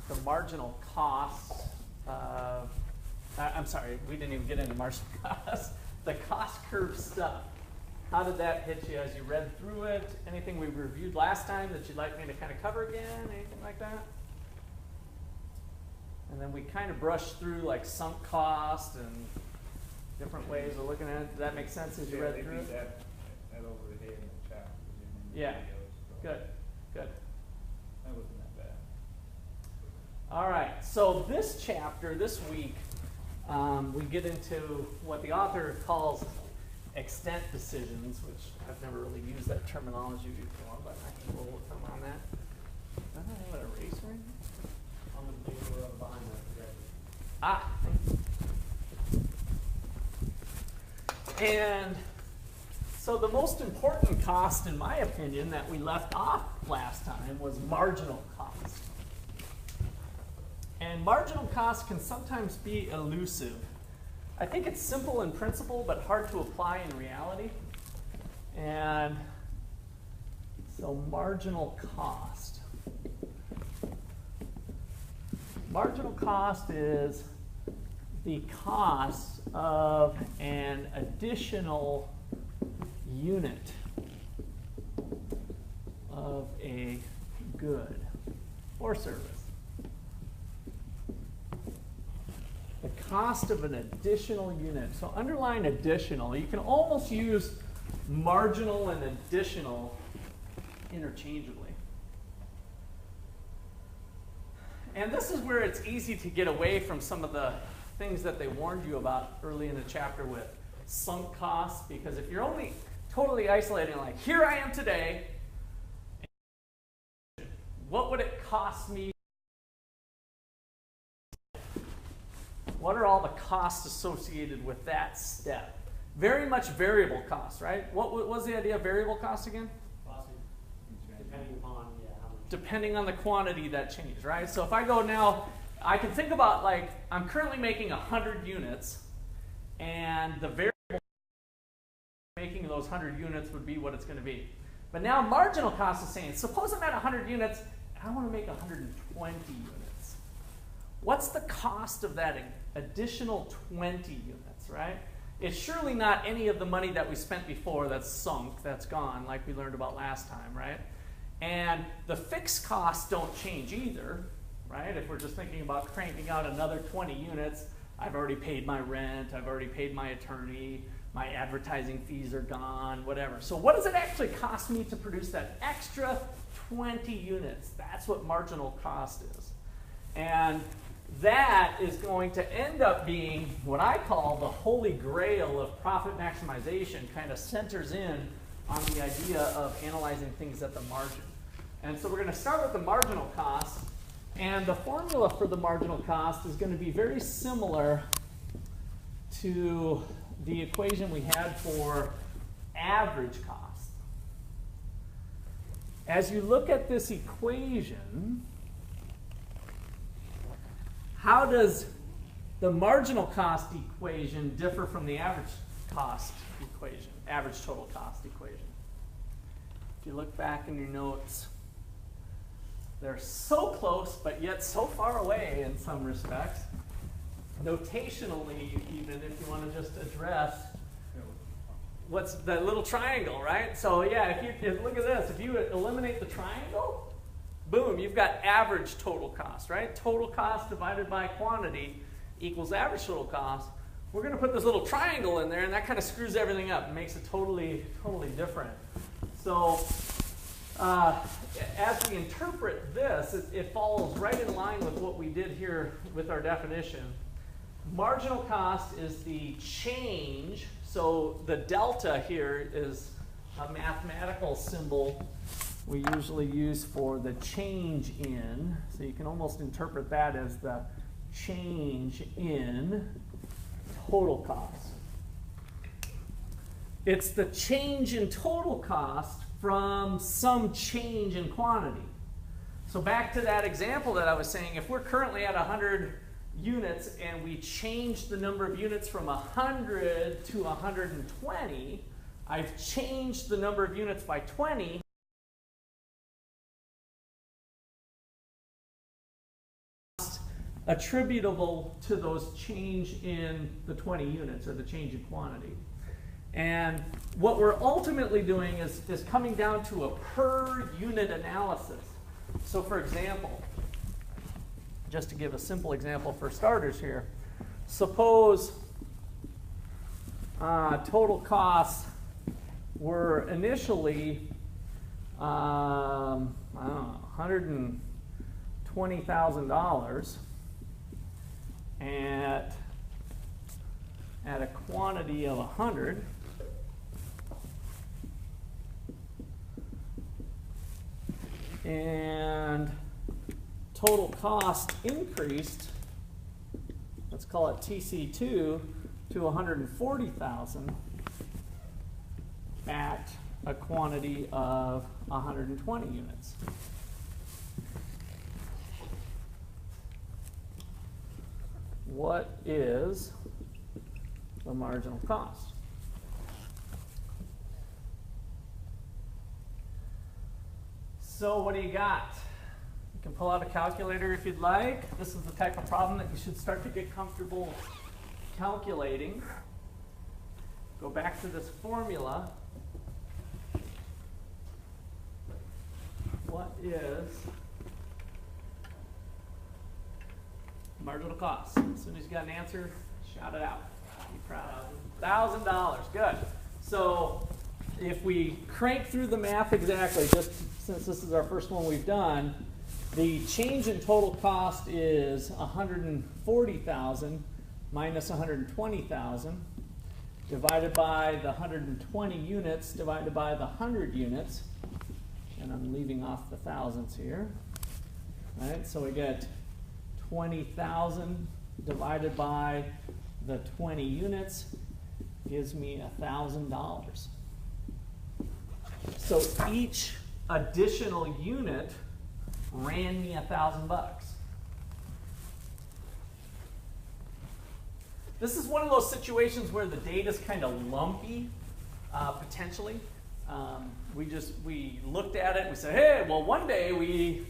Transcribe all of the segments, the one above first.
the marginal cost, I'm sorry, we didn't even get into marginal cost. The cost curve stuff. How did that hit you as you read through it? Anything we reviewed last time that you'd like me to kind of cover again? Anything like that? And then we kind of brushed through like sunk cost and different ways of looking at it. Did that make sense as you read through it? That over the head in the chapter. Yeah. Videos, so Good. Good. that wasn't that bad. All right. So this chapter, this week, we get into what the author calls extent decisions, which I've never really used that terminology before, but I can roll with them on that. Doesn't I have an eraser in here? On the paper behind that. Ah, thank you. And so the most important cost, in my opinion, that we left off last time was marginal cost. And marginal cost can sometimes be elusive. I think it's simple in principle, but hard to apply in reality. And so marginal cost. Marginal cost is the cost of an additional unit of a good or service. The cost of an additional unit. So underline additional. You can almost use marginal and additional interchangeably. And this is where it's easy to get away from some of the things that they warned you about early in the chapter with sunk costs, because if you're only totally isolating, like, here I am today, what would it cost me? What are all the costs associated with that step? Very much variable costs, right? What was the idea of variable cost again? Depending upon, how much. Depending on the quantity that changed, right? So if I go now, I can think about, like, I'm currently making 100 units, and the variable making those 100 units would be what it's going to be. But now marginal cost is saying, suppose I'm at 100 units, and I want to make 120 units. What's the cost of that additional 20 units, right? It's surely not any of the money that we spent before that's sunk, that's gone, like we learned about last time, right? And the fixed costs don't change either, right? If we're just thinking about cranking out another 20 units, I've already paid my rent, I've already paid my attorney, my advertising fees are gone, whatever. So what does it actually cost me to produce that extra 20 units? That's what marginal cost is. And that is going to end up being what I call the holy grail of profit maximization, kind of centers in on the idea of analyzing things at the margin. And so we're going to start with the marginal cost. And the formula for the marginal cost is going to be very similar to the equation we had for average cost. As you look at this equation, how does the marginal cost equation differ from the average cost equation, average total cost equation? If you look back in your notes, they're so close, but yet so far away in some respects. Notationally, even if you want to just address what's the little triangle, right? So yeah, if you look at this, if you eliminate the triangle, boom, you've got average total cost, right? Total cost divided by quantity equals average total cost. We're going to put this little triangle in there, and that kind of screws everything up and makes it totally different. So as we interpret this, it falls right in line with what we did here with our definition. Marginal cost is the change. So the delta here is a mathematical symbol we usually use for the change in. So you can almost interpret that as the change in total cost. It's the change in total cost from some change in quantity. So back to that example that I was saying, if we're currently at 100 units and we change the number of units from 100 to 120, I've changed the number of units by 20. attributable to those change in the 20 units or the change in quantity. And what we're ultimately doing is coming down to a per unit analysis. So for example, just to give a simple example for starters here, suppose total costs were initially, I don't know, $120,000 at a quantity of 100. And total cost increased, let's call it TC2, to 140,000 at a quantity of 120 units. What is the marginal cost? So what do you got? You can pull out a calculator if you'd like. This is the type of problem that you should start to get comfortable calculating. Go back to this formula. What is marginal cost? As soon as you got an answer, shout it out. Be proud. $1,000. Good. So if we crank through the math exactly, just since this is our first one we've done, the change in total cost is 140,000 minus 120,000 divided by the 120 units divided by the 100 units. And I'm leaving off the thousands here. All right, so we get 20,000 divided by the 20 units gives me $1,000. So each additional unit ran me $1,000. This is one of those situations where the data is kind of lumpy, potentially. We looked at it and we said, hey, well, one day we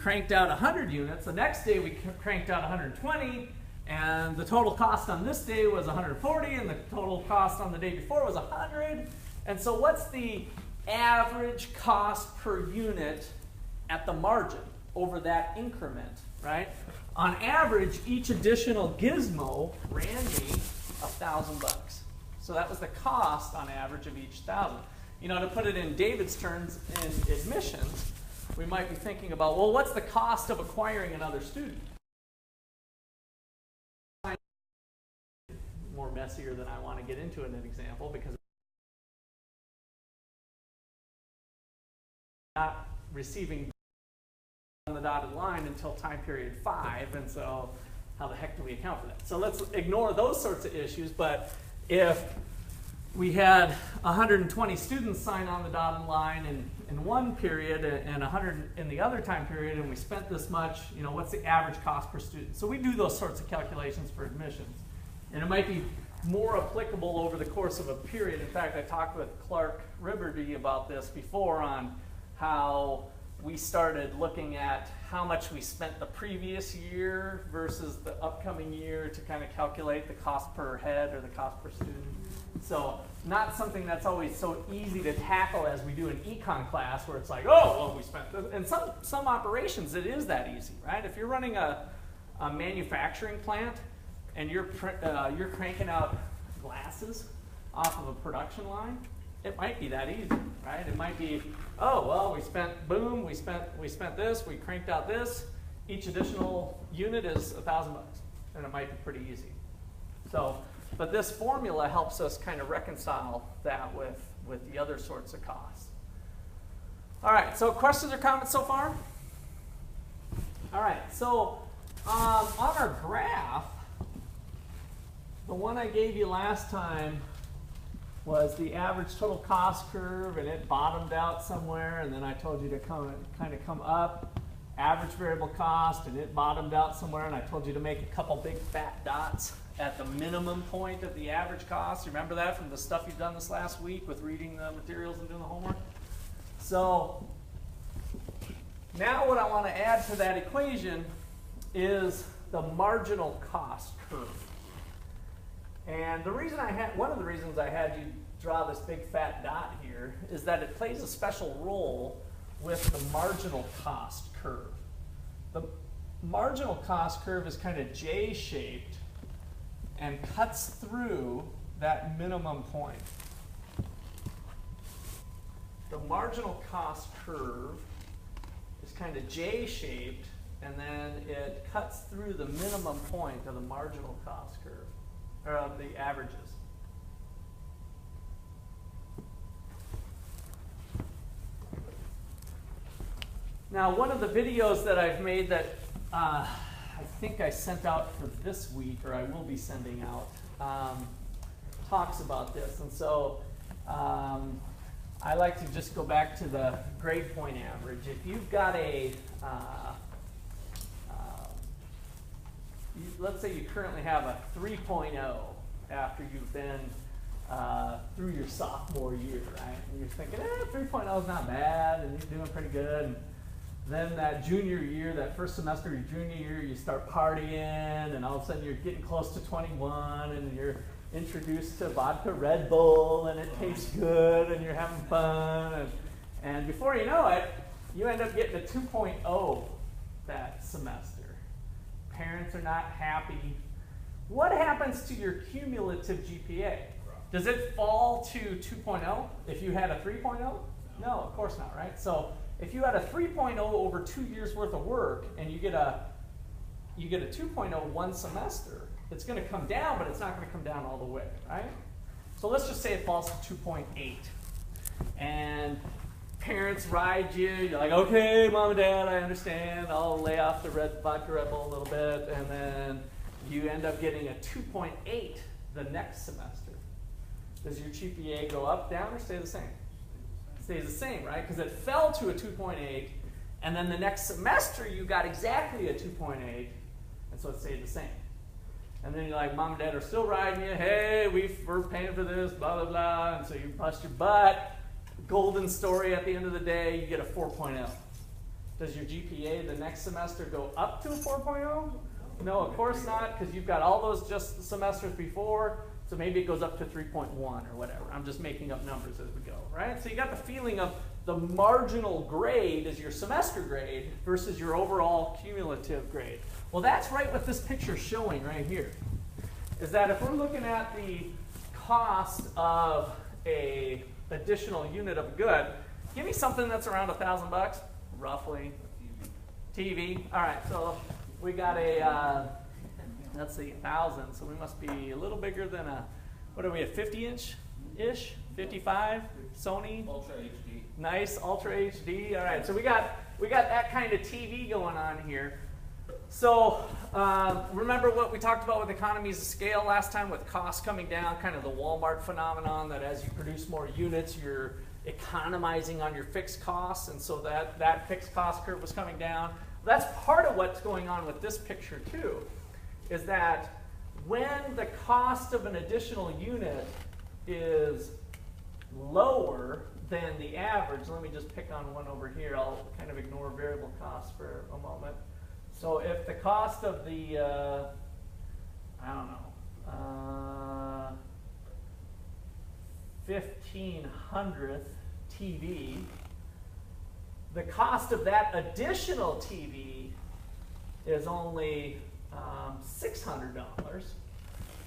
cranked out 100 units. The next day we cranked out 120, and the total cost on this day was 140, and the total cost on the day before was 100. And so what's the average cost per unit at the margin over that increment, right? On average, each additional gizmo ran me $1,000. So that was the cost on average of each 1,000. You know, to put it in David's terms in admissions, we might be thinking about, well, what's the cost of acquiring another student? More messier than I want to get into in an example because not receiving on the dotted line until time period 5, and so how the heck do we account for that? So let's ignore those sorts of issues, but if we had 120 students sign on the dotted line in one period and 100 in the other time period, and we spent this much, you know, what's the average cost per student? So we do those sorts of calculations for admissions. And it might be more applicable over the course of a period. In fact, I talked with Clark Riverdy about this before on how we started looking at how much we spent the previous year versus the upcoming year to kind of calculate the cost per head or the cost per student. So not something that's always so easy to tackle as we do in econ class where it's like, oh, well, we spent this. And some operations it is that easy, right? If you're running a manufacturing plant and you're cranking out glasses off of a production line, it might be that easy, right? It might be, oh, well, we spent this, we cranked out this. Each additional unit is $1,000, and it might be pretty easy. So, but this formula helps us kind of reconcile that with the other sorts of costs. All right, so questions or comments so far? All right, so on our graph, the one I gave you last time was the average total cost curve, and it bottomed out somewhere, and then I told you to kind of come up, average variable cost, and it bottomed out somewhere, and I told you to make a couple big fat dots at the minimum point of the average cost. You remember that from the stuff you've done this last week with reading the materials and doing the homework? So now what I want to add to that equation is the marginal cost curve. And the reason one of the reasons I had you draw this big fat dot here is that it plays a special role with the marginal cost curve. The marginal cost curve is kind of J-shaped and cuts through that minimum point. The marginal cost curve is kind of J-shaped, and then it cuts through the minimum point of the marginal cost curve, or of the averages. Now, one of the videos that I've made that I think I sent out for this week, or I will be sending out, talks about this. And so I like to just go back to the grade point average. If you've got let's say you currently have a 3.0 after you've been through your sophomore year, right? And you're thinking, 3.0 is not bad, and you're doing pretty good. And then that junior year, that first semester of your junior year, you start partying, and all of a sudden you're getting close to 21, and you're introduced to vodka Red Bull, and it tastes good, and you're having fun. And before you know it, you end up getting a 2.0 that semester. Parents are not happy. What happens to your cumulative GPA? Does it fall to 2.0 if you had a 3.0? No, of course not, right? So if you had a 3.0 over 2 years worth of work and you get a 2.0 one semester, it's going to come down, but it's not going to come down all the way, right? So let's just say it falls to 2.8. And parents ride you, you're like, okay, mom and dad, I understand, I'll lay off the vodka Red Bull a little bit, and then you end up getting a 2.8 the next semester. Does your GPA go up, down, or stay the same? It stays the same, right? Because it fell to a 2.8, and then the next semester you got exactly a 2.8, and so it stayed the same. And then you're like, mom and dad are still riding you, hey, we're paying for this, blah, blah, blah, and so you bust your butt. Golden story at the end of the day, you get a 4.0. Does your GPA the next semester go up to a 4.0? No, of course not, because you've got all those just semesters before, so maybe it goes up to 3.1 or whatever. I'm just making up numbers as we go, right? So you got the feeling of the marginal grade is your semester grade versus your overall cumulative grade. Well, that's right what this picture is showing right here, is that if we're looking at the cost of a additional unit of a good, give me something that's around $1,000, roughly. TV. All right, so we got a, let's see, 1,000. So we must be a little bigger than a, what are we, a 50-inch-ish? 55? Sony? Ultra HD. Nice, Ultra HD. All right, so we got that kind of TV going on here. So remember what we talked about with economies of scale last time with costs coming down, kind of the Walmart phenomenon that as you produce more units, you're economizing on your fixed costs, and so that fixed cost curve was coming down. That's part of what's going on with this picture too, is that when the cost of an additional unit is lower than the average, let me just pick on one over here, I'll kind of ignore variable costs for a moment. So if the cost of the, I don't know, 1,500th TV, the cost of that additional TV is only $600,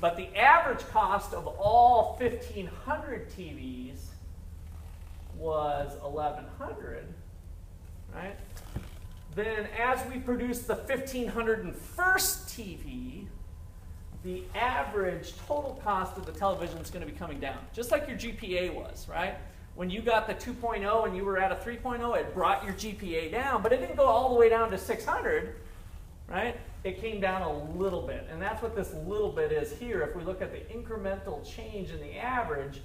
but the average cost of all 1,500 TVs was $1,100, right? Then as we produce the 1,501st TV, the average total cost of the television is going to be coming down, just like your GPA was, right? When you got the 2.0 and you were at a 3.0, it brought your GPA down, but it didn't go all the way down to 600, right? It came down a little bit, and that's what this little bit is here. If we look at the incremental change in the average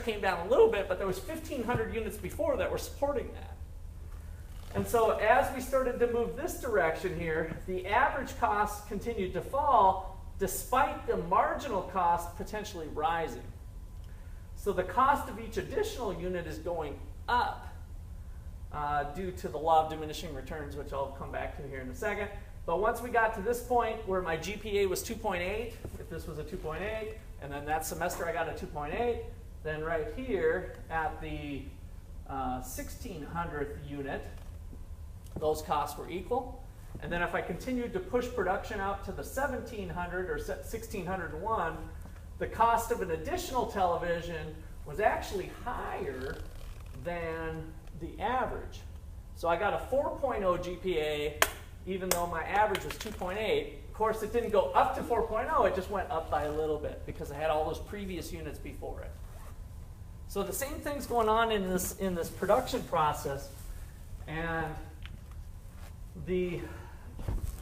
came down a little bit, but there was 1,500 units before that were supporting that. And so as we started to move this direction here, the average costs continued to fall despite the marginal cost potentially rising. So the cost of each additional unit is going up due to the law of diminishing returns, which I'll come back to here in a second. But once we got to this point where my GPA was 2.8, if this was a 2.8, and then that semester I got a 2.8, then right here at the 1600th unit, those costs were equal. And then if I continued to push production out to the 1700 or 1601, the cost of an additional television was actually higher than the average. So I got a 4.0 GPA, even though my average was 2.8. Of course, it didn't go up to 4.0, it just went up by a little bit because I had all those previous units before it. So the same thing's going on in this production process, and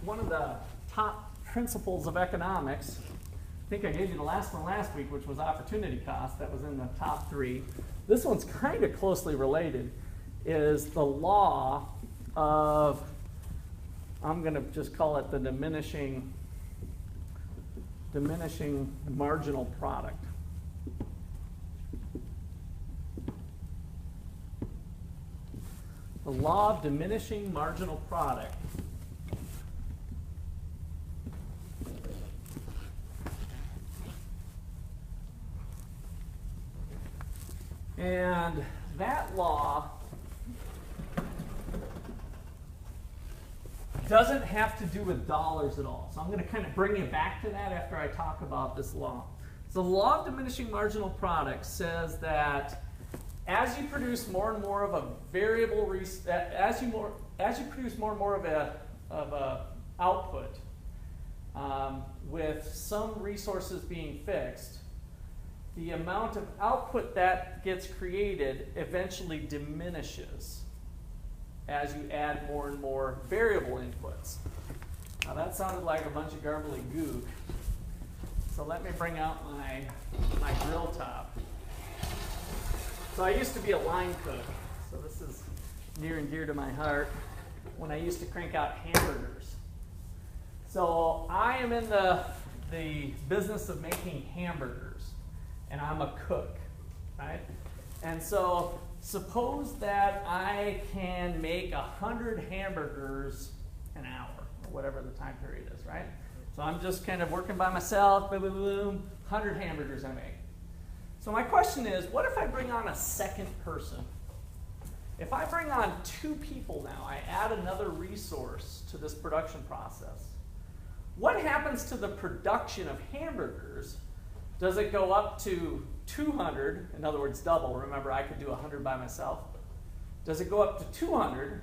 one of the top principles of economics, I think I gave you the last one last week, which was opportunity cost. That was in the top 3. This one's kind of closely related, is the law of, I'm going to just call it the diminishing marginal product. The law of diminishing marginal product. And that law doesn't have to do with dollars at all. So I'm going to kind of bring you back to that after I talk about this law. So the law of diminishing marginal product says that as you produce more and more of a variable, as you produce more and more of a output with some resources being fixed, the amount of output that gets created eventually diminishes as you add more and more variable inputs. Now that sounded like a bunch of garbly goo. So let me bring out my grill top. So I used to be a line cook. So this is near and dear to my heart when I used to crank out hamburgers. So I am in the business of making hamburgers, and I'm a cook, right? And so suppose that I can make 100 hamburgers an hour, or whatever the time period is, right? So I'm just kind of working by myself, boom, boom, boom, 100 hamburgers I make. So my question is, what if I bring on a second person? If I bring on 2 people now, I add another resource to this production process. What happens to the production of hamburgers? Does it go up to 200, in other words, double? Remember, I could do 100 by myself. Does it go up to 200?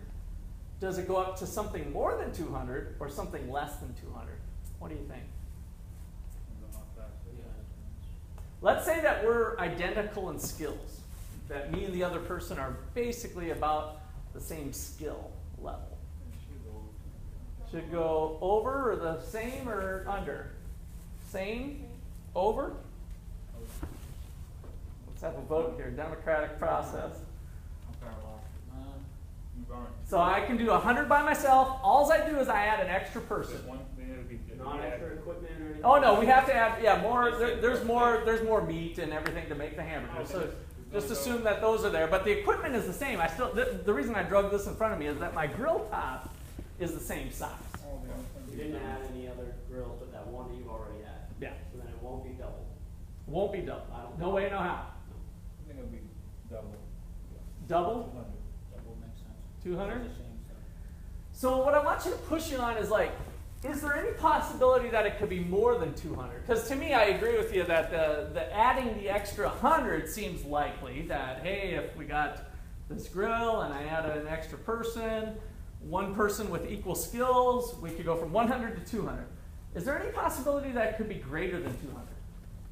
Does it go up to something more than 200 or something less than 200? What do you think? Let's say that we're identical in skills, that me and the other person are basically about the same skill level. Should go over or the same or under? Same? Over? Let's have a vote here. Democratic process. So I can do 100 by myself. All I do is I add an extra person. Non-extra equipment or anything? Oh no, we have to add more. There's more meat and everything to make the hamburgers. So just assume that those are there. But the equipment is the same. The reason I drug this in front of me is that my grill top is the same size. You didn't add any other grill to that one that you've already had. Yeah. So then it won't be double. Won't be double. I don't No know. way, no how. I think it'll be double. Double? 200. Double makes sense. 200? It's the same size. So what I want you to push you on is like, is there any possibility that it could be more than 200? Because to me, I agree with you that the adding the extra 100 seems likely. That, hey, if we got this grill and I added an extra person, one person with equal skills, we could go from 100 to 200. Is there any possibility that it could be greater than 200?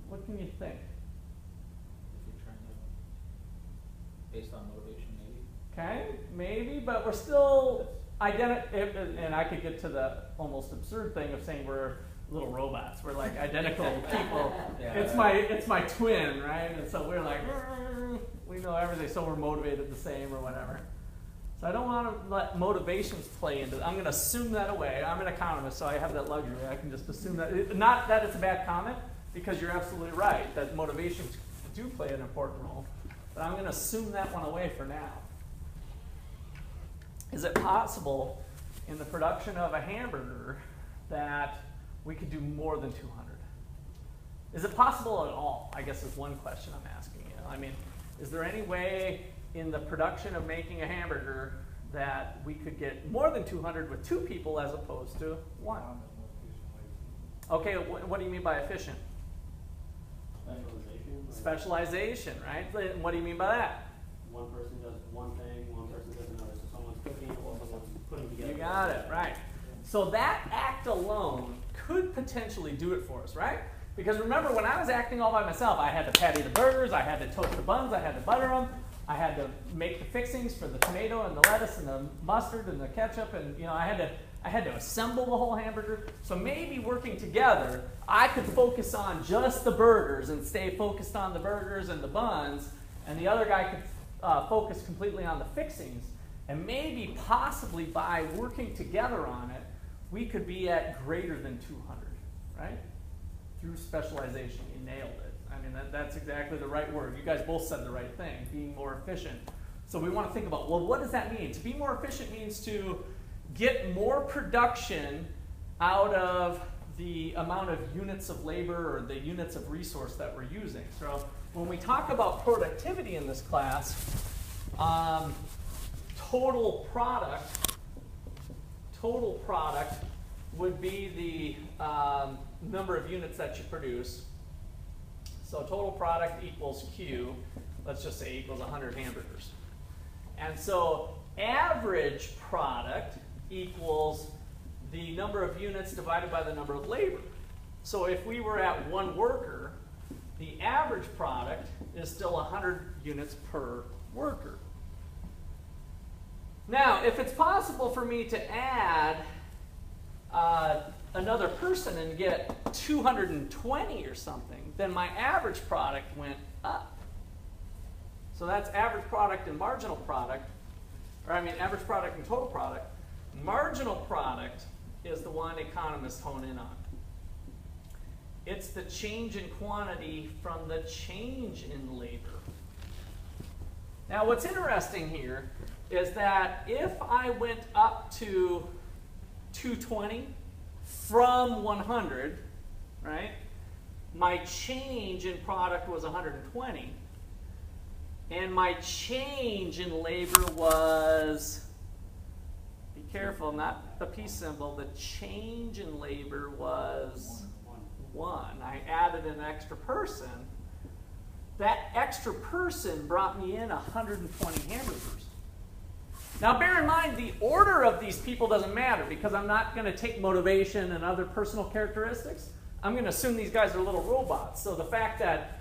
What can you think? If you're trying to, based on motivation, maybe. Okay, maybe, but we're still and I could get to the almost absurd thing of saying we're little robots. We're like identical people. Yeah. It's my twin, right? And so we're like, we know everything, so we're motivated the same or whatever. So I don't want to let motivations play into it. I'm going to assume that away. I'm an economist, so I have that luxury. I can just assume that. Not that it's a bad comment, because you're absolutely right, that motivations do play an important role. But I'm going to assume that one away for now. Is it possible in the production of a hamburger that we could do more than 200? Is it possible at all? I guess is one question I'm asking you. I mean, is there any way in the production of making a hamburger that we could get more than 200 with 2 people as opposed to 1? Okay, what do you mean by efficient? Specialization. Like Specialization, right? What do you mean by that? one person does one thing, one person does another. So someone's cooking or someone's putting together. You got it, right. So that act alone could potentially do it for us, right? Because remember, when I was acting all by myself, I had to patty the burgers, I had to toast the buns, I had to butter them, I had to make the fixings for the tomato and the lettuce and the mustard and the ketchup, and you know, I had to assemble the whole hamburger. So maybe working together, I could focus on just the burgers and stay focused on the burgers and the buns, and the other guy could focus completely on the fixings. And maybe, possibly, by working together on it, we could be at greater than 200, right? Through specialization. You nailed it. I mean, that's exactly the right word. You guys both said the right thing, being more efficient. So we want to think about, well, what does that mean? To be more efficient means to get more production out of the amount of units of labor or the units of resource that we're using. So when we talk about productivity in this class, total product would be the number of units that you produce. So total product equals Q, let's just say equals 100 hamburgers. And so average product equals the number of units divided by the number of labor. So if we were at 1 worker, the average product is still 100 units per worker. Now, if it's possible for me to add another person and get 220 or something, then my average product went up. So that's average product and marginal product, or I mean average product and total product. Marginal product is the one economists hone in on. It's the change in quantity from the change in labor. Now what's interesting here is that if I went up to 220 from 100, right, my change in product was 120, and my change in labor was, be careful, not the P symbol, the change in labor was 1. I added an extra person. That extra person brought me in 120 hamburgers. Now bear in mind, the order of these people doesn't matter because I'm not going to take motivation and other personal characteristics. I'm going to assume these guys are little robots. So the fact that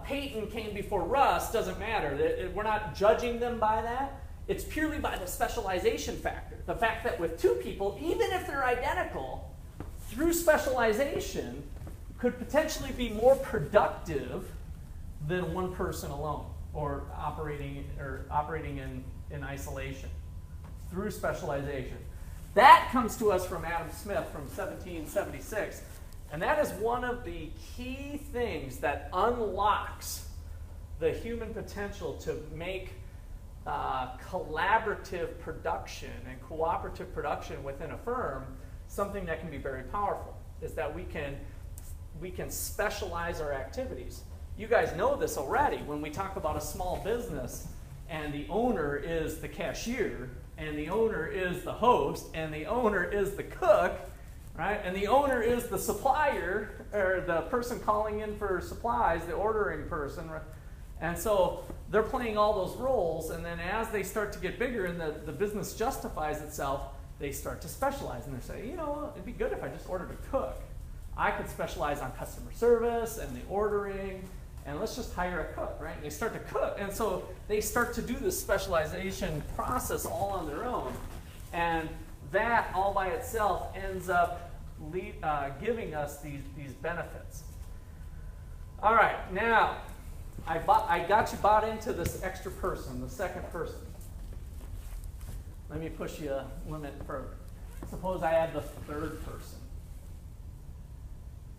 Peyton came before Russ doesn't matter. We're not judging them by that. It's purely by the specialization factor. The fact that with 2 people, even if they're identical, through specialization, could potentially be more productive than 1 person alone, or operating in isolation through specialization. That comes to us from Adam Smith from 1776, and that is one of the key things that unlocks the human potential to make collaborative production and cooperative production within a firm something that can be very powerful, is that we can specialize our activities. You guys know this already. When we talk about a small business and the owner is the cashier and the owner is the host and the owner is the cook, right? And the owner is the supplier or the person calling in for supplies, the ordering person. And so they're playing all those roles, and then as they start to get bigger and the business justifies itself, they start to specialize, and they say, you know, it'd be good if I just ordered a cook. I could specialize on customer service and the ordering, and let's just hire a cook, right? And they start to cook, and so they start to do this specialization process all on their own, and that all by itself ends up giving us these benefits. All right, now I got you bought into this extra person, the second person. Let me push you a limit further. Suppose I add the third person.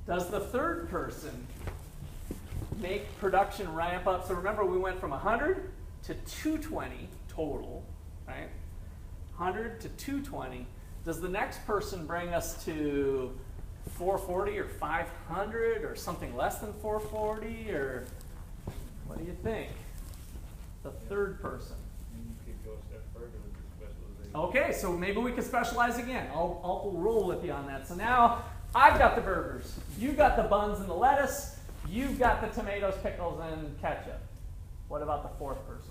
Does the third person make production ramp up? So remember, we went from 100 to 220 total, right? 100 to 220. Does the next person bring us to 440 or 500 or something less than 440, or what do you think? The third person. And you could go a step further with the specialization. Okay, so maybe we can specialize again. I'll roll with you on that. So now I've got the burgers. You've got the buns and the lettuce. You've got the tomatoes, pickles, and ketchup. What about the fourth person?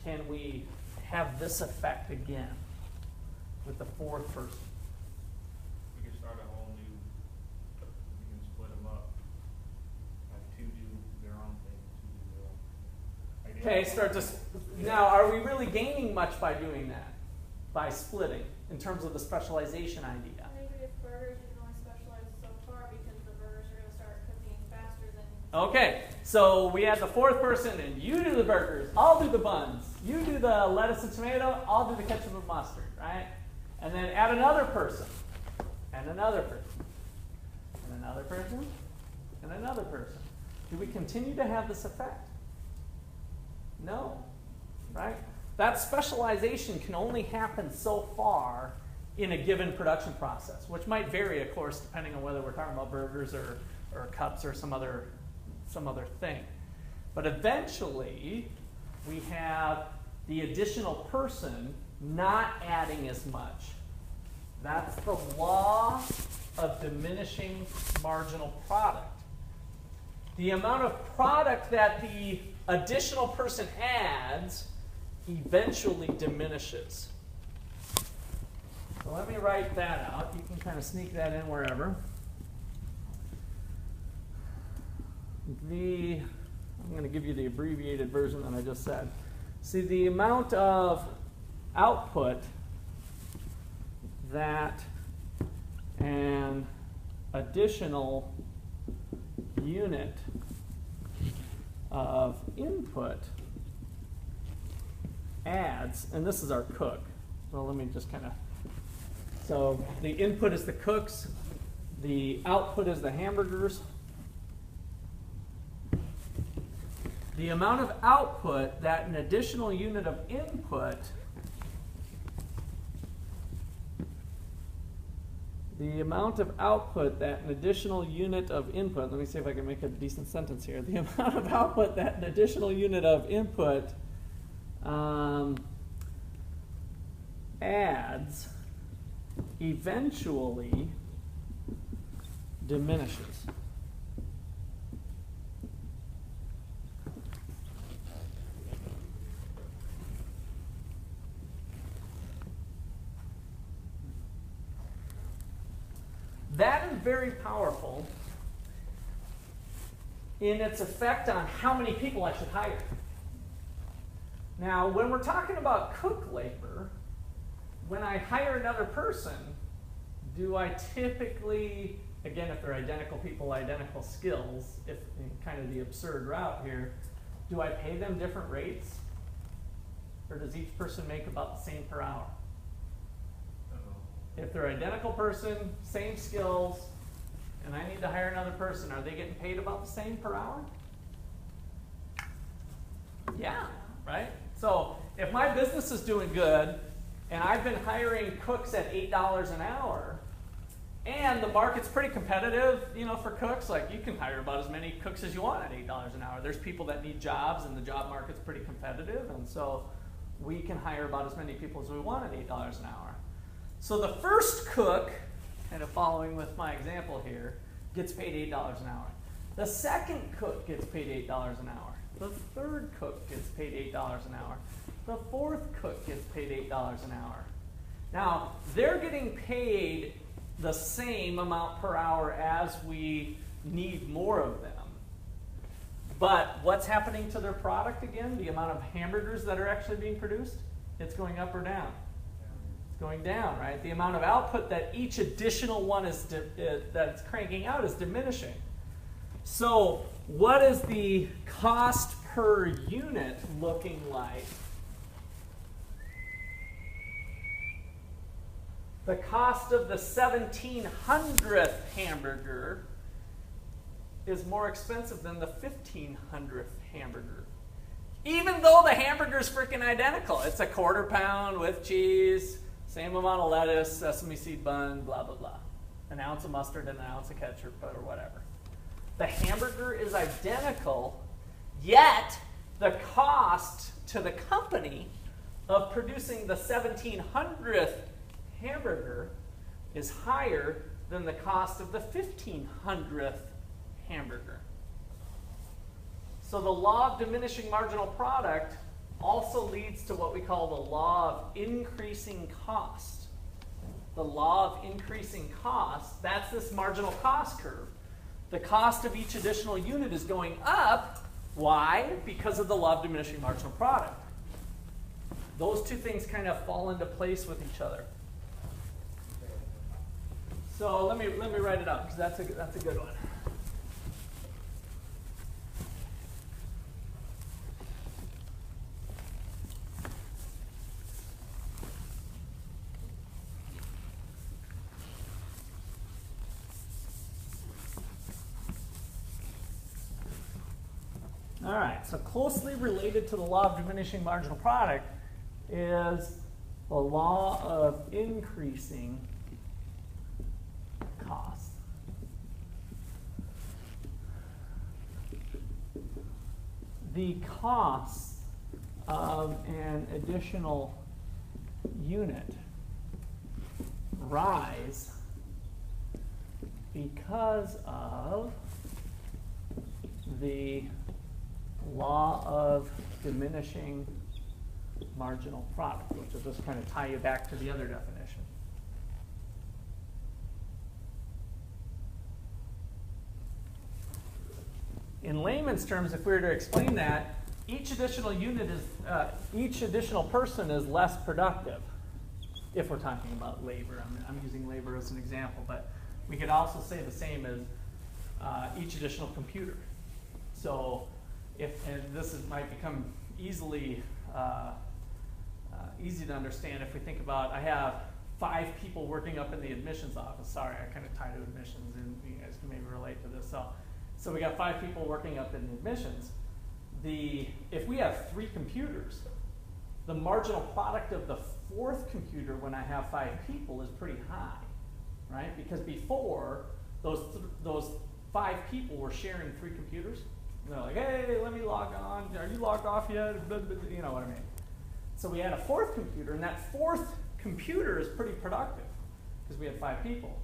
Can we have this effect again with the fourth person? We could start a whole new, we can split them up. Like two do their own thing, two do their own. Okay, start to. Now, are we really gaining much by doing that? By splitting, in terms of the specialization idea? Maybe with burgers, you can only specialize so far because the burgers are going to start cooking faster than. Okay, so we add the fourth person, and you do the burgers, I'll do the buns. You do the lettuce and tomato, I'll do the ketchup and mustard, right? And then add another person, and another person, and another person, and another person. Do we continue to have this effect? No, right? That specialization can only happen so far in a given production process, which might vary, of course, depending on whether we're talking about burgers or cups or some other thing. But eventually, we have the additional person not adding as much. That's the law of diminishing marginal product. The amount of product that the additional person adds eventually diminishes. So let me write that out. You can kind of sneak that in wherever. I'm going to give you the abbreviated version that I just said. See, the amount of output that an additional unit of input adds, and this is our cook. So let me just kind of, so the input is the cooks, the output is the hamburgers. The amount of output that an additional unit of input, the amount of output that an additional unit of input, let me see if I can make a decent sentence here. The amount of output that an additional unit of input adds eventually diminishes. That is very powerful in its effect on how many people I should hire. Now, when we're talking about cook labor, when I hire another person, do I typically, again, if they're identical people, identical skills, if in kind of the absurd route here, do I pay them different rates? Or does each person make about the same per hour? If they're identical person, same skills, and I need to hire another person, are they getting paid about the same per hour? Yeah, right? So if my business is doing good, and I've been hiring cooks at $8 an hour, and the market's pretty competitive, you know, for cooks, like you can hire about as many cooks as you want at $8 an hour. There's people that need jobs, and the job market's pretty competitive, and so we can hire about as many people as we want at $8 an hour. So the first cook, kind of following with my example here, gets paid $8 an hour. The second cook gets paid $8 an hour. The third cook gets paid $8 an hour. The fourth cook gets paid $8 an hour. Now, they're getting paid the same amount per hour as we need more of them. But what's happening to their product again? The amount of hamburgers that are actually being produced? It's going up or down? Going down, right? The amount of output that each additional one is that's cranking out is diminishing. So what is the cost per unit looking like? The cost of the 1700th hamburger is more expensive than the 1500th hamburger. Even though the hamburger is freaking identical. It's a quarter pound with cheese, Same amount of lettuce, sesame seed bun, blah, blah, blah. An ounce of mustard and an ounce of ketchup or whatever. The hamburger is identical, yet the cost to the company of producing the 1700th hamburger is higher than the cost of the 1500th hamburger. So the law of diminishing marginal product also leads to what we call the law of increasing cost. The law of increasing cost, that's this marginal cost curve. The cost of each additional unit is going up. Why? Because of the law of diminishing marginal product. Those two things kind of fall into place with each other. So let me write it up because that's a good one. All right, so closely related to the law of diminishing marginal product is the law of increasing cost. The cost of an additional unit rise because of the law of diminishing marginal product, which will just kind of tie you back to the other definition. In layman's terms, if we were to explain that, each additional unit is, each additional person is less productive. If we're talking about labor, I'm using labor as an example, but we could also say the same as each additional computer. So, and might become easily easy to understand if we think about, I have 5 people working up in the admissions office. Sorry, I kind of tie to admissions, and you guys can maybe relate to this. So we got 5 people working up in the admissions. If we have 3 computers, the marginal product of the 4th computer when I have 5 people is pretty high, right? Because before, those 5 people were sharing 3 computers. And they're like, hey, let me log on. Are you logged off yet? You know what I mean. So we had a 4th computer, and that 4th computer is pretty productive because we had 5 people.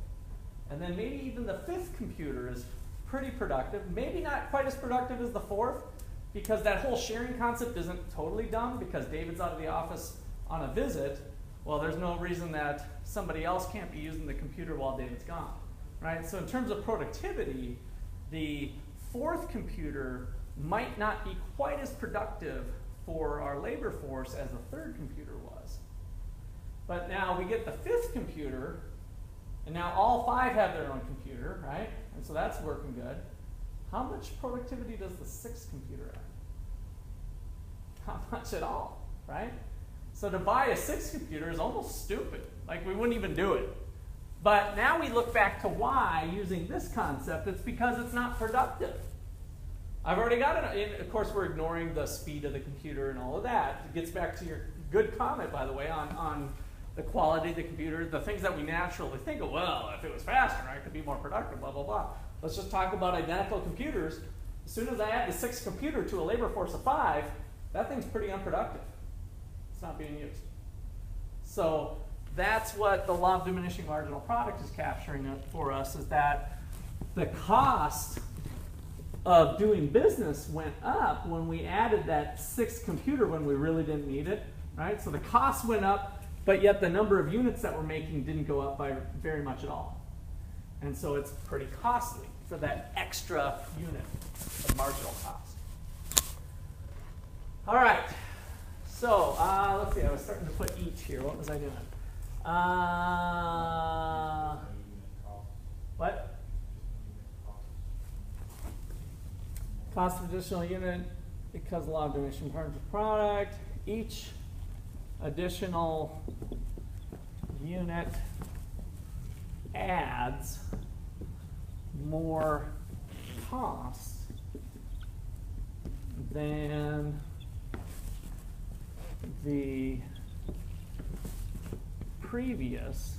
And then maybe even the 5th computer is pretty productive. Maybe not quite as productive as the 4th, because that whole sharing concept isn't totally dumb because David's out of the office on a visit. Well, there's no reason that somebody else can't be using the computer while David's gone, right? So in terms of productivity, the 4th computer might not be quite as productive for our labor force as the 3rd computer was. But now we get the 5th computer, and now all 5 have their own computer, right? And so that's working good. How much productivity does the 6th computer have? Not much at all, right? So to buy a 6th computer is almost stupid. Like, we wouldn't even do it. But now we look back to why, using this concept, it's because it's not productive. I've already got it. Of course, we're ignoring the speed of the computer and all of that. It gets back to your good comment, by the way, on the quality of the computer, the things that we naturally think of, well, if it was faster, I could be more productive, blah, blah, blah. Let's just talk about identical computers. As soon as I add the 6th computer to a labor force of 5, that thing's pretty unproductive. It's not being used. So that's what the law of diminishing marginal product is capturing for us, is that the cost of doing business went up when we added that 6th computer when we really didn't need it, right? So the cost went up, but yet the number of units that we're making didn't go up by very much at all. And so it's pretty costly for that extra unit of marginal cost. All right, so let's see, I was starting to put each here. What was I doing? What? Cost of additional unit because law of diminishing marginal product. Each additional unit adds more cost than the previous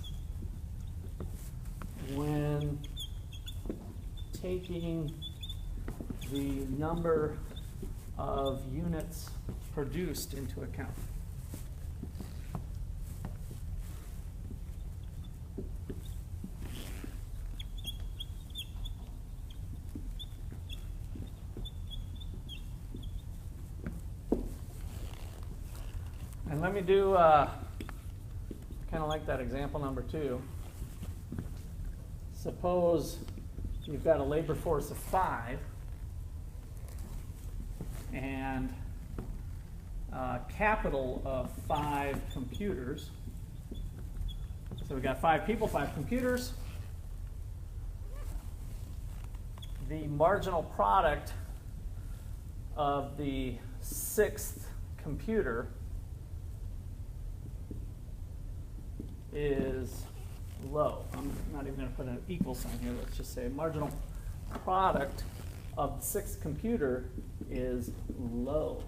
when taking the number of units produced into account. And let me do kind of like that example number 2. Suppose you've got a labor force of 5 and capital of 5 computers. So we've got 5 people, 5 computers. The marginal product of the 6th computer is low. I'm not even going to put an equal sign here. Let's just say marginal product of the 6th computer is low,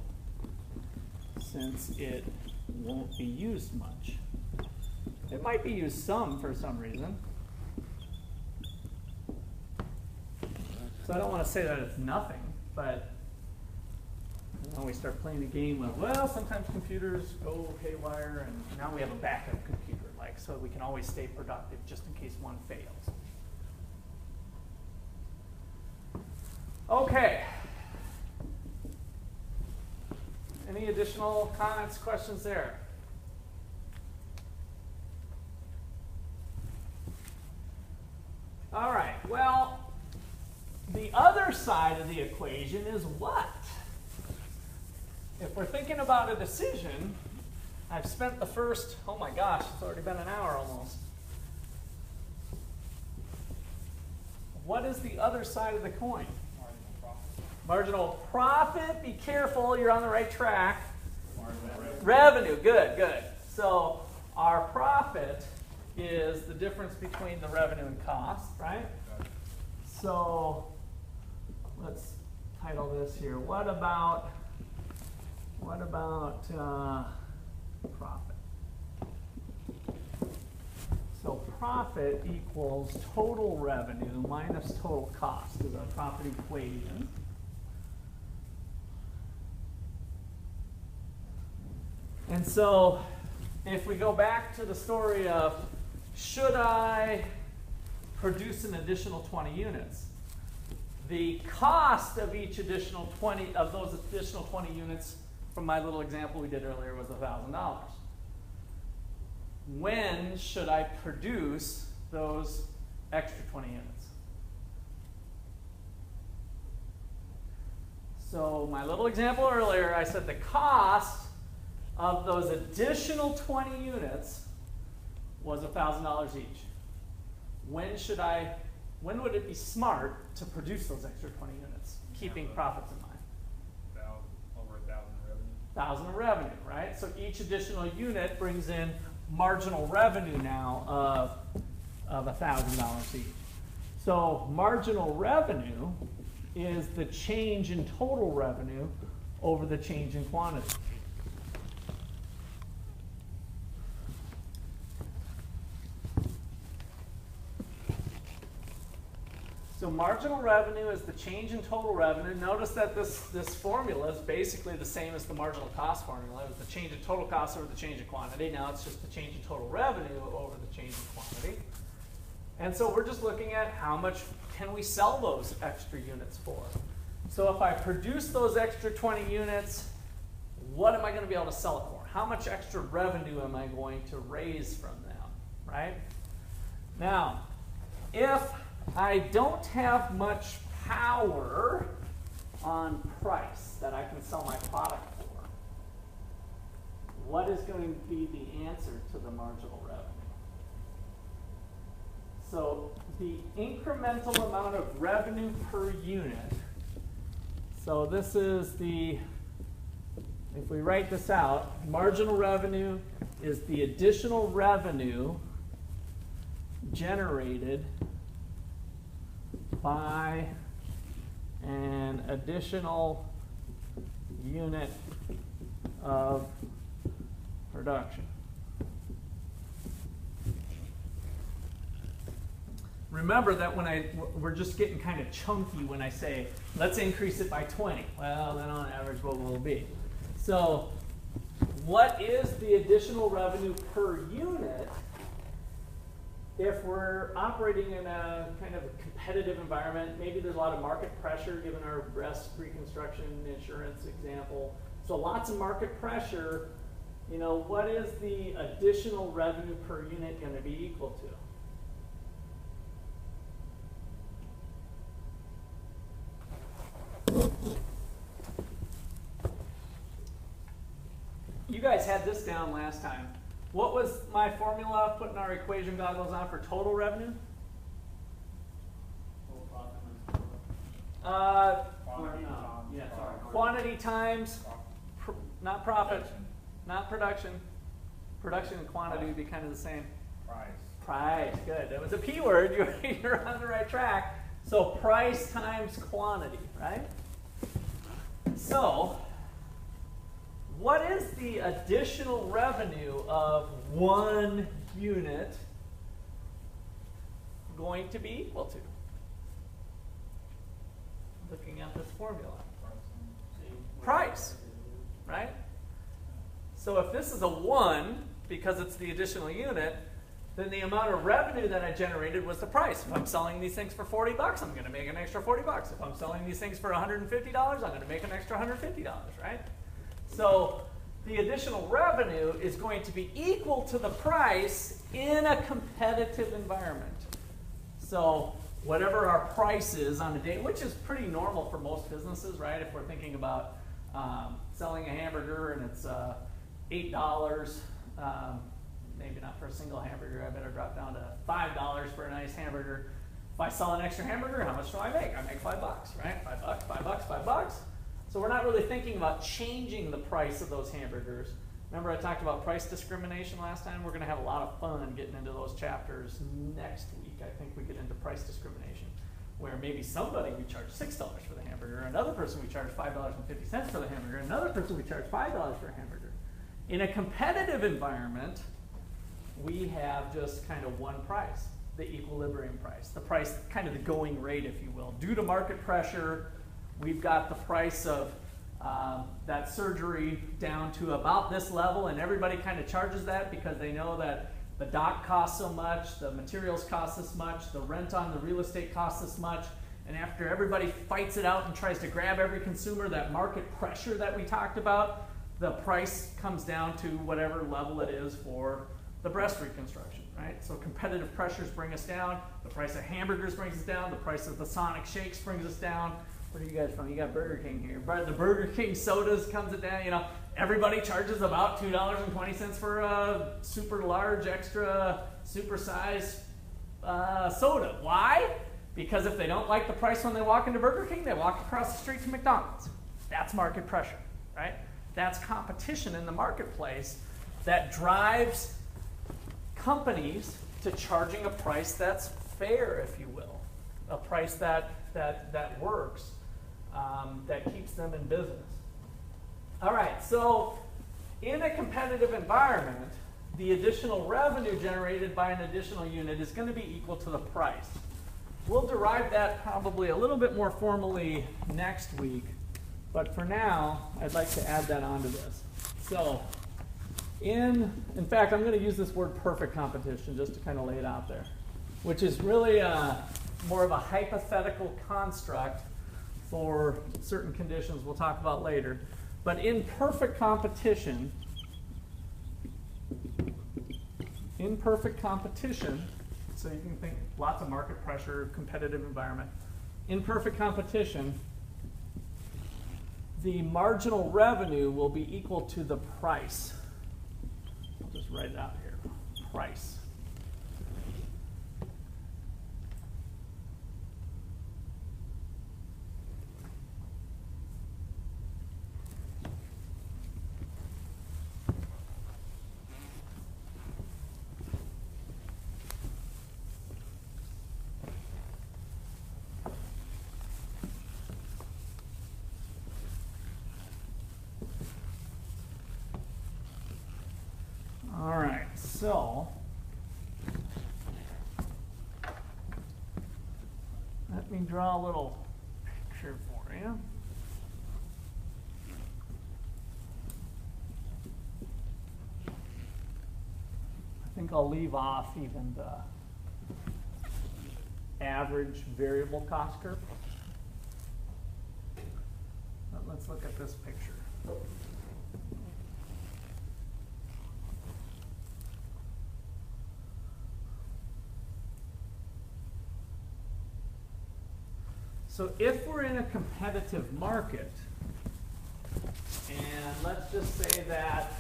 since it won't be used much. It might be used some for some reason. So I don't want to say that it's nothing, but then we start playing the game of, well, sometimes computers go haywire, and now we have a backup computer, like, so we can always stay productive just in case one fails. Okay. Any additional comments, questions there? All right, well, the other side of the equation is what? If we're thinking about a decision, I've spent the first, oh my gosh, it's already been an hour almost. What is the other side of the coin? Marginal profit. Be careful, you're on the right track. Revenue, good, good. So our profit is the difference between the revenue and cost, right? So let's title this here. What about profit? So profit equals total revenue minus total cost is our profit equation. And so if we go back to the story of, should I produce an additional 20 units? The cost of each additional 20 of those additional 20 units from my little example we did earlier was $1,000. When should I produce those extra 20 units? So my little example earlier, I said the cost of those additional 20 units was $1,000 each. When would it be smart to produce those extra 20 units, keeping profits in mind? Over 1,000 revenue. 1,000 of revenue, right? So each additional unit brings in marginal revenue now of $1,000 each. So marginal revenue is the change in total revenue over the change in quantity. So marginal revenue is the change in total revenue. Notice that this formula is basically the same as the marginal cost formula. It was the change in total cost over the change in quantity. Now it's just the change in total revenue over the change in quantity. And so we're just looking at how much can we sell those extra units for. So if I produce those extra 20 units, what am I going to be able to sell it for? How much extra revenue am I going to raise from them, right? Now, if I don't have much power on price that I can sell my product for, what is going to be the answer to the marginal revenue? So the incremental amount of revenue per unit, so this is the, if we write this out, marginal revenue is the additional revenue generated by an additional unit of production. remember that we're just getting kind of chunky when I say, let's increase it by 20. Well, then on average, what will it be? So what is the additional revenue per unit if we're operating in a kind of a competitive environment? Maybe there's a lot of market pressure given our breast reconstruction insurance example. So lots of market pressure. You know, what is the additional revenue per unit going to be equal to? You guys had this down last time. What was my formula putting our equation goggles on for total revenue? Total profit minus Quantity no. times Yeah, sorry. profit. Quantity times, not profit, Production. not production. Production and quantity would be kind of the same. Price. Price, good. That was a P word. You're on the right track. So price times quantity, right? So what is the additional revenue of 1 unit going to be equal to? Looking at this formula. Price, right? So if this is a 1, because it's the additional unit, then the amount of revenue that I generated was the price. If I'm selling these things for 40 bucks, I'm going to make an extra 40 bucks. If I'm selling these things for $150, I'm going to make an extra $150, right? So the additional revenue is going to be equal to the price in a competitive environment. So whatever our price is on a day, which is pretty normal for most businesses, right? If we're thinking about selling a hamburger and it's $8, maybe not for a single hamburger, I better drop down to $5 for a nice hamburger. If I sell an extra hamburger, how much do I make? I make $5, right? $5. So we're not really thinking about changing the price of those hamburgers. Remember I talked about price discrimination last time? We're going to have a lot of fun getting into those chapters next week. I think we get into price discrimination, where maybe somebody we charge $6 for the hamburger, another person we charge $5.50 for the hamburger, another person we charge $5 for a hamburger. In a competitive environment, we have just kind of one price, the equilibrium price, the price, kind of the going rate, if you will. Due to market pressure, we've got the price of that surgery down to about this level, and everybody kind of charges that because they know that the doc costs so much, the materials cost this much, the rent on the real estate costs this much, and after everybody fights it out and tries to grab every consumer, that market pressure that we talked about, the price comes down to whatever level it is for the breast reconstruction, right? So competitive pressures bring us down, the price of hamburgers brings us down, the price of the Sonic shakes brings us down. Where are you guys from? You got Burger King here. The Burger King sodas comes it down, you know. Everybody charges about $2.20 for a super large, extra, super size soda. Why? Because if they don't like the price when they walk into Burger King, they walk across the street to McDonald's. That's market pressure, right? That's competition in the marketplace that drives companies to charging a price that's fair, if you will, a price that works, that keeps them in business. All right, so in a competitive environment, the additional revenue generated by an additional unit is going to be equal to the price. We'll derive that probably a little bit more formally next week, but for now, I'd like to add that onto this. So, in fact, I'm going to use this word perfect competition just to kind of lay it out there, which is really more of a hypothetical construct for certain conditions we'll talk about later. But in perfect competition, so you can think lots of market pressure, competitive environment. In perfect competition, the marginal revenue will be equal to the price. I'll just write it out here, price. So me draw a little picture for you. I think I'll leave off even the average variable cost curve. But let's look at this picture. So if we're in a competitive market, and let's just say that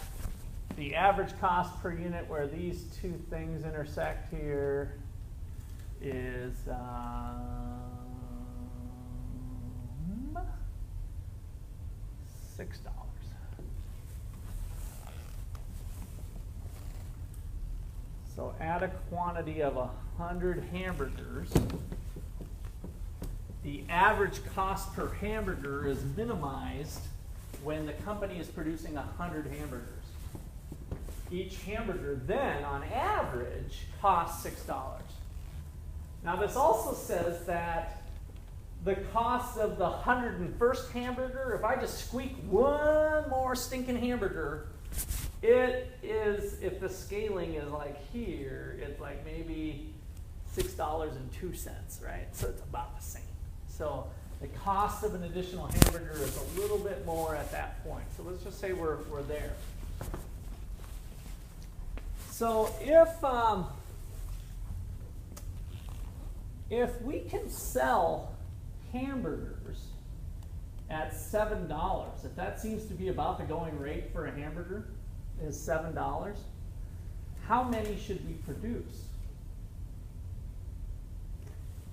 the average cost per unit where these two things intersect here is $6. So at a quantity of 100 hamburgers, the average cost per hamburger is minimized when the company is producing 100 hamburgers. Each hamburger then, on average, costs $6. Now this also says that the cost of the 101st hamburger, if I just squeak one more stinking hamburger, it is, if the scaling is like here, it's like maybe $6.02, right? So it's about the same. So the cost of an additional hamburger is a little bit more at that point. So let's just say we're there. So if we can sell hamburgers at $7, if that seems to be about the going rate for a hamburger is $7, how many should we produce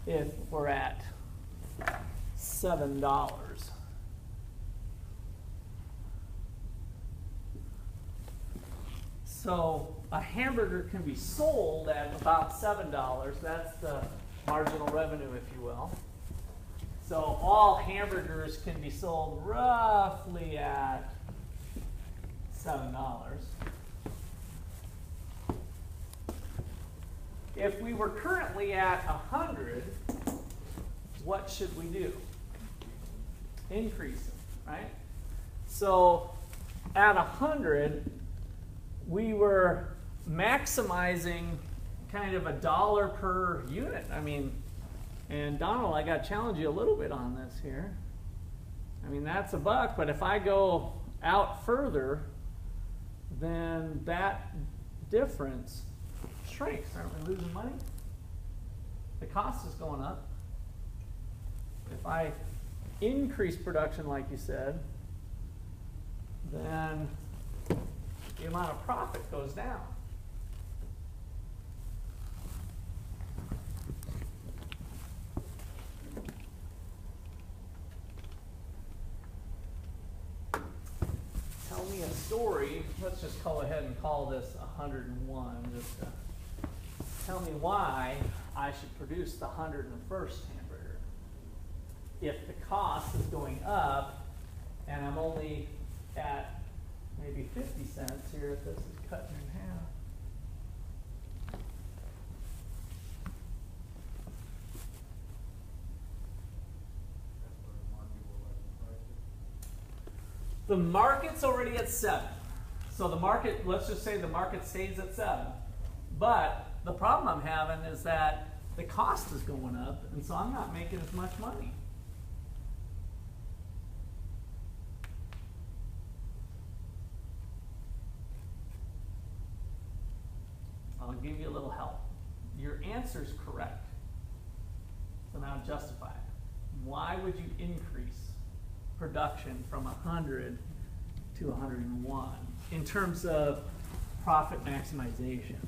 if we're at $7? So a hamburger can be sold at about $7. That's the marginal revenue, if you will. So all hamburgers can be sold roughly at $7. If we were currently at 100, what should we do? Increase it, right? So at 100, we were maximizing kind of $1 per unit. I mean, and Donald, I got to challenge you a little bit on this here. I mean, that's $1, but if I go out further, then that difference shrinks. Aren't we losing money? The cost is going up. If I increase production, like you said, then the amount of profit goes down. Tell me a story. Let's just go ahead and call this 101. Just to tell me why I should produce the 101st hamburger. If the cost is going up and I'm only at maybe 50 cents here, if this is cutting in half. The market's already at 7. So the market, let's just say the market stays at 7. But the problem I'm having is that the cost is going up, and so I'm not making as much money. I'll give you a little help. Your answer's correct. So now justify it. Why would you increase production from 100 to 101 in terms of profit maximization?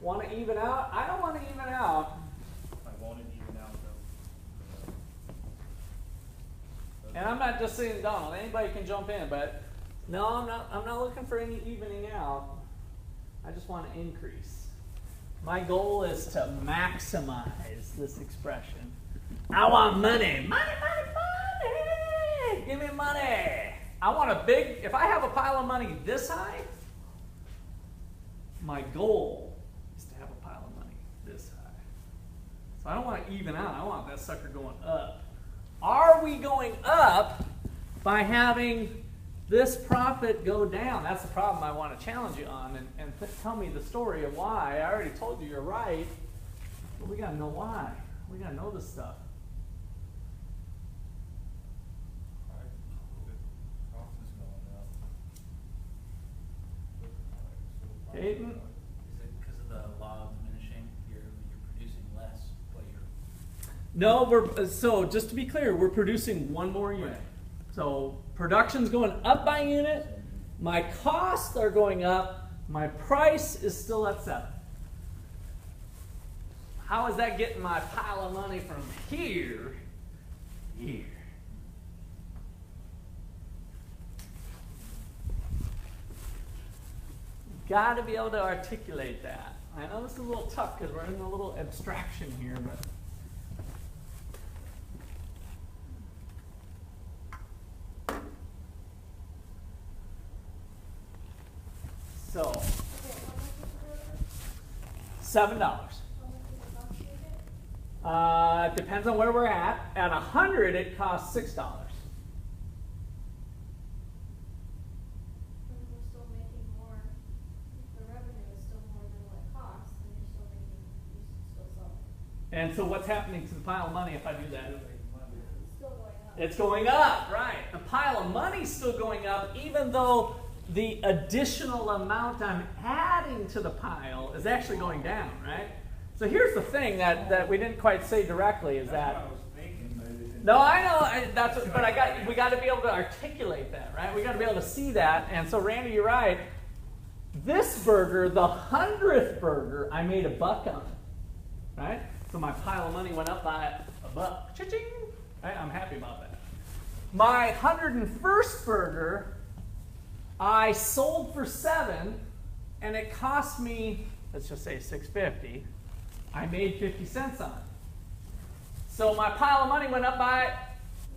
Want to even out? I don't want to even out. I want it even out though. And I'm not just saying Donald. Anybody can jump in, but no, I'm not looking for any evening out. I just want to increase. My goal is to maximize this expression. I want money. Money, money, money. Give me money. I want a big, if I have a pile of money this high, my goal is to have a pile of money this high. So I don't want to even out. I want that sucker going up. Are we going up by having this profit go down? That's the problem I want to challenge you on, and tell me the story of why. I already told you you're right, but we got to know why. We got to know this stuff. The cost is going up. Peyton? Is it because of the law of diminishing? You're producing less, but you're. No, so just to be clear, we're producing one more unit. Right. So production's going up by unit, my costs are going up, my price is still at 7. How is that getting my pile of money from here to here? Got to be able to articulate that. I know this is a little tough because we're in a little abstraction here, but so Okay, how much is the $7. burger? How much is the cost ticket? Depends on where we're at. At 100, it costs $6. And we're still making more. If the revenue is still more than what it costs, then you're still making, you should still sell it. And so what's happening to the pile of money if I do that? It's still going up. It's going up, right. The pile of money's still going up, even though the additional amount I'm adding to the pile is actually going down, right? So here's the thing that we didn't quite say directly is That's that. what I was thinking, but it didn't. No, I know. But we got to be able to articulate that, right? We got to be able to see that. And so, Randy, you're right. This burger, the 100th burger, I made $1 on, right? So my pile of money went up by $1. Cha-ching! Right? I'm happy about that. My 101st burger, I sold for 7, and it cost me, let's just say $6.50. I made 50 cents on it. So my pile of money went up by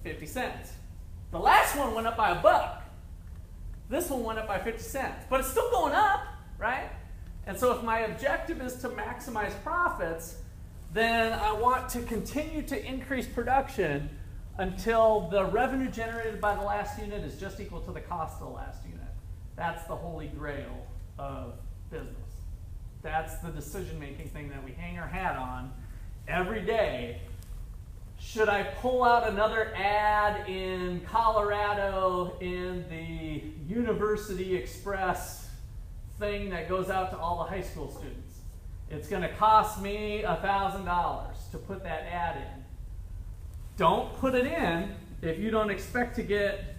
50 cents. The last one went up by $1. This one went up by 50 cents. But it's still going up, right? And so if my objective is to maximize profits, then I want to continue to increase production until the revenue generated by the last unit is just equal to the cost of the last unit. That's the holy grail of business. That's the decision-making thing that we hang our hat on every day. Should I pull out another ad in Colorado in the University Express thing that goes out to all the high school students? It's going to cost me $1,000 to put that ad in. Don't put it in if you don't expect to get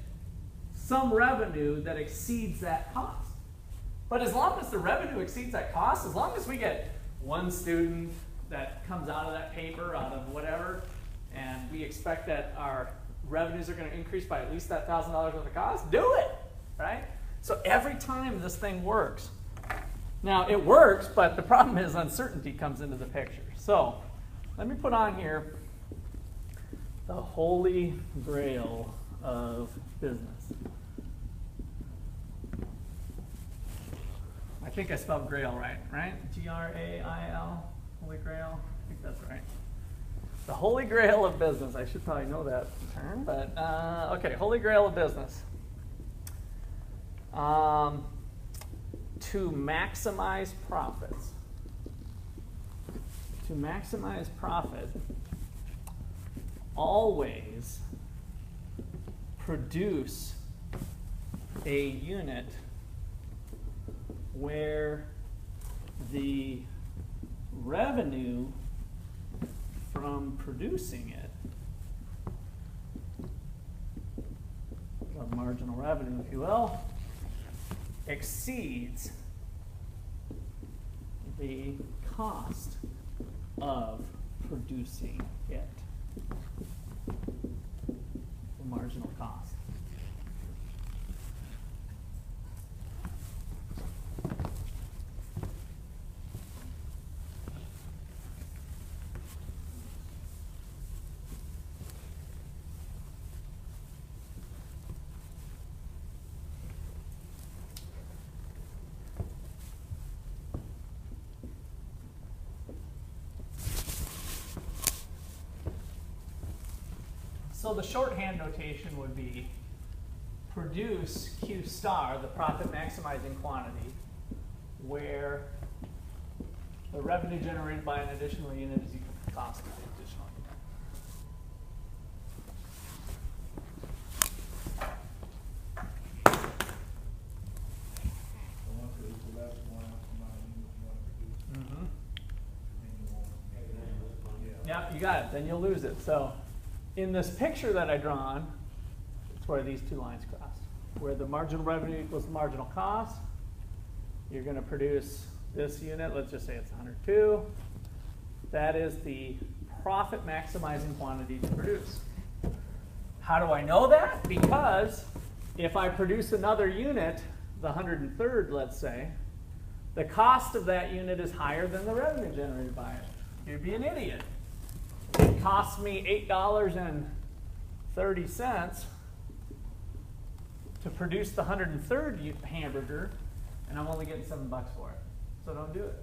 some revenue that exceeds that cost. But as long as the revenue exceeds that cost, as long as we get one student that comes out of that paper, out of whatever, and we expect that our revenues are going to increase by at least that $1,000 worth of cost, do it, right? So every time this thing works. Now, it works, but the problem is uncertainty comes into the picture. So let me put on here the holy grail of business. I think I spelled grail right? G-R-A-I-L, holy grail. I think that's right. The holy grail of business. I should probably know that term, but okay, holy grail of business. To maximize profits. To maximize profit, always produce a unit where the revenue from producing it, the marginal revenue, if you will, exceeds the cost of producing it, the marginal cost. So the shorthand notation would be produce Q star, the profit maximizing quantity, where the revenue generated by an additional unit is equal to the cost of the additional unit. So once it equals that, one amount of units you want to produce, Mm-hmm. then you won't. Yeah, you got it. Then you'll lose it. So in this picture that I drawn, it's where these two lines cross. Where the marginal revenue equals the marginal cost, you're going to produce this unit. Let's just say it's 102. That is the profit maximizing quantity to produce. How do I know that? Because if I produce another unit, the 103rd, let's say, the cost of that unit is higher than the revenue generated by it. You'd be an idiot. It costs me $8.30 to produce the 103rd hamburger, and I'm only getting $7 for it. So don't do it.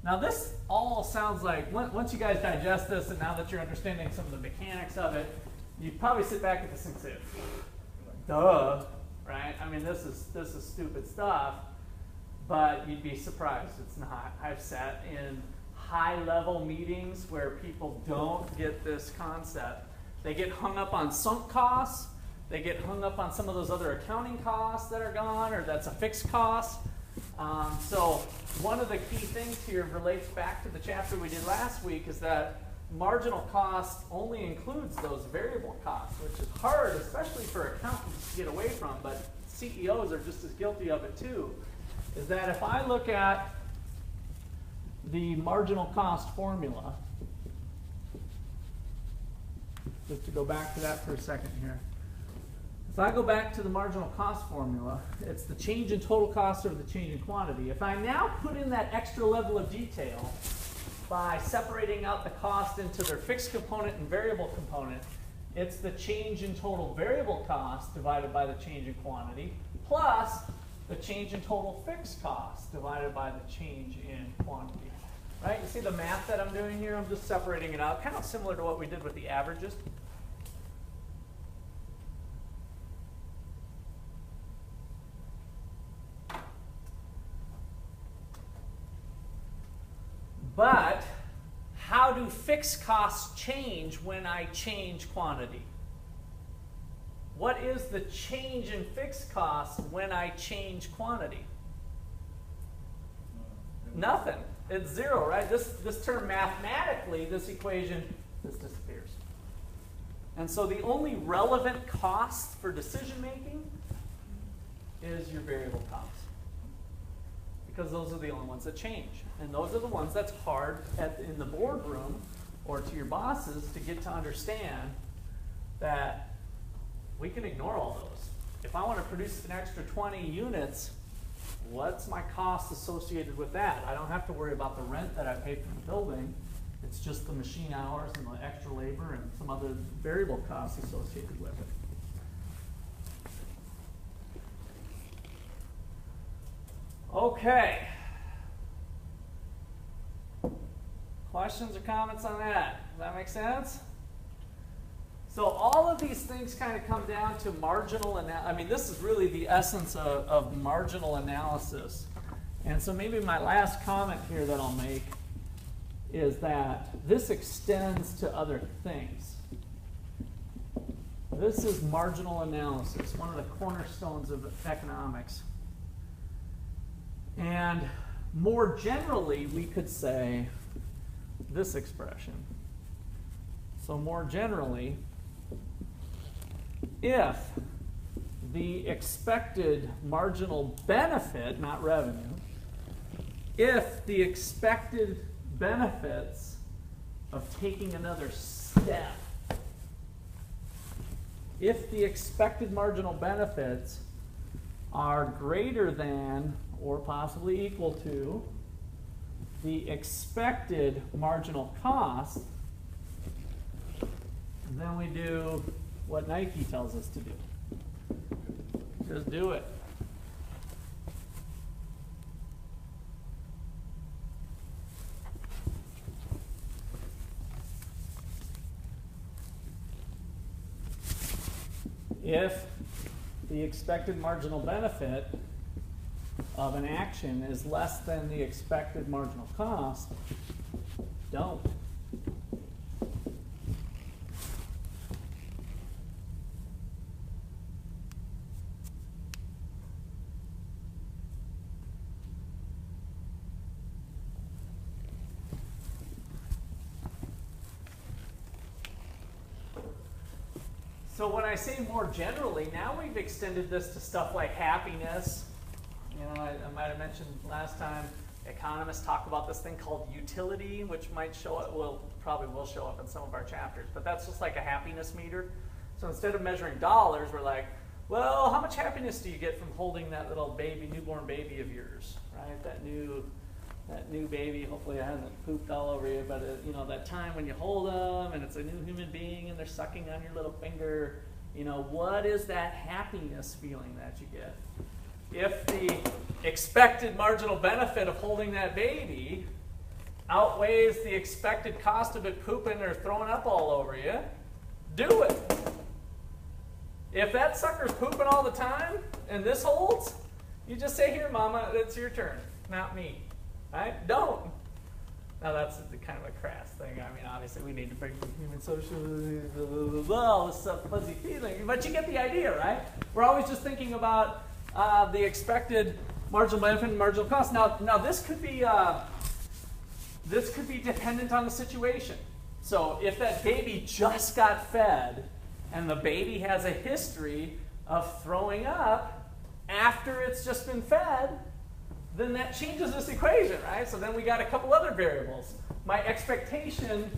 Now this all sounds like, once you guys digest this, and now that you're understanding some of the mechanics of it, you probably sit back at this and say, duh, right? I mean, this is stupid stuff, but you'd be surprised it's not. I've sat in high-level meetings where people don't get this concept. They get hung up on sunk costs. They get hung up on some of those other accounting costs that are gone, or that's a fixed cost. So one of the key things here relates back to the chapter we did last week, is that marginal cost only includes those variable costs, which is hard, especially for accountants to get away from, but CEOs are just as guilty of it too, is that if I look at the marginal cost formula, just to go back to that for a second here. If I go back to the marginal cost formula, it's the change in total cost over the change in quantity. If I now put in that extra level of detail by separating out the cost into their fixed component and variable component, it's the change in total variable cost divided by the change in quantity, plus the change in total fixed cost divided by the change in quantity. Right? You see the math that I'm doing here? I'm just separating it out, kind of similar to what we did with the averages. But how do fixed costs change when I change quantity? What is the change in fixed costs when I change quantity? Nothing. It's zero, right? This term mathematically, this equation, this disappears. And so the only relevant cost for decision making is your variable costs. Because those are the only ones that change. And those are the ones that's hard in the boardroom or to your bosses to get to understand that we can ignore all those. If I want to produce an extra 20 units, what's my cost associated with that? I don't have to worry about the rent that I pay for the building. It's just the machine hours and the extra labor and some other variable costs associated with it. Okay. Questions or comments on that? Does that make sense? So all of these things kind of come down to marginal analysis. I mean, this is really the essence of marginal analysis. And so maybe my last comment here that I'll make is that this extends to other things. This is marginal analysis, one of the cornerstones of economics. And more generally, we could say this expression. So more generally, if the expected marginal benefit, not revenue, if the expected benefits of taking another step, if the expected marginal benefits are greater than or possibly equal to the expected marginal cost, then we do what Nike tells us to do. Just do it. if the expected marginal benefit of an action is less than the expected marginal cost, don't. So when I say more generally, now we've extended this to stuff like happiness. You know, I might have mentioned last time, economists talk about this thing called utility, which might show up, probably will show up in some of our chapters, but that's just like a happiness meter. So instead of measuring dollars, we're like, well, how much happiness do you get from holding that little baby, newborn baby of yours, right? That new baby, hopefully it hasn't pooped all over you, but you know, that time when you hold them and it's a new human being and they're sucking on your little finger, you know, what is that happiness feeling that you get? If the expected marginal benefit of holding that baby outweighs the expected cost of it pooping or throwing up all over you, do it. If that sucker's pooping all the time and this holds, you just say, here, mama, it's your turn, not me. Right? Don't. Now that's kind of a crass thing. I mean, obviously we need to bring human social, all this fuzzy feeling, but you get the idea, right? We're always just thinking about the expected marginal benefit and marginal cost. Now this could be dependent on the situation. So if that baby just got fed and the baby has a history of throwing up after it's just been fed, then that changes this equation, right? So then we got a couple other variables. My expectation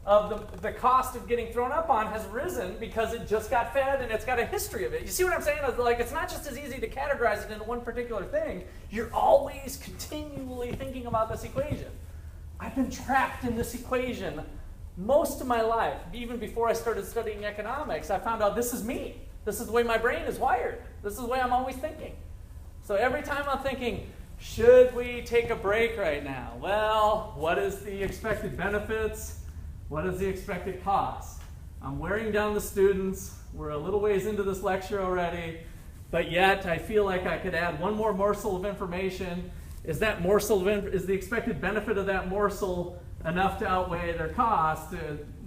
of the cost of getting thrown up on has risen because it just got fed and it's got a history of it. You see what I'm saying? Like, it's not just as easy to categorize it into one particular thing. You're always continually thinking about this equation. I've been trapped in this equation most of my life. Even before I started studying economics, I found out this is me. This is the way my brain is wired. This is the way I'm always thinking. So every time I'm thinking, should we take a break right now? Well, what is the expected benefits? What is the expected cost? I'm wearing down the students. We're a little ways into this lecture already, but yet I feel like I could add one more morsel of information. Is the expected benefit of that morsel enough to outweigh their cost,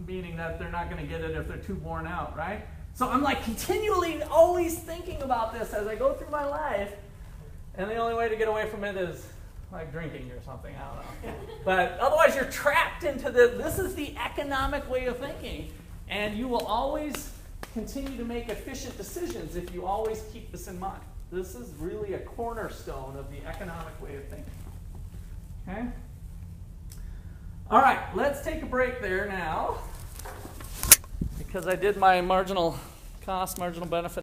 meaning that they're not going to get it if they're too worn out, right? So I'm like continually always thinking about this as I go through my life. And the only way to get away from it is like drinking or something, I don't know. But otherwise you're trapped into this is the economic way of thinking. And you will always continue to make efficient decisions if you always keep this in mind. This is really a cornerstone of the economic way of thinking. Okay? All right, let's take a break there now. Because I did my marginal cost, marginal benefit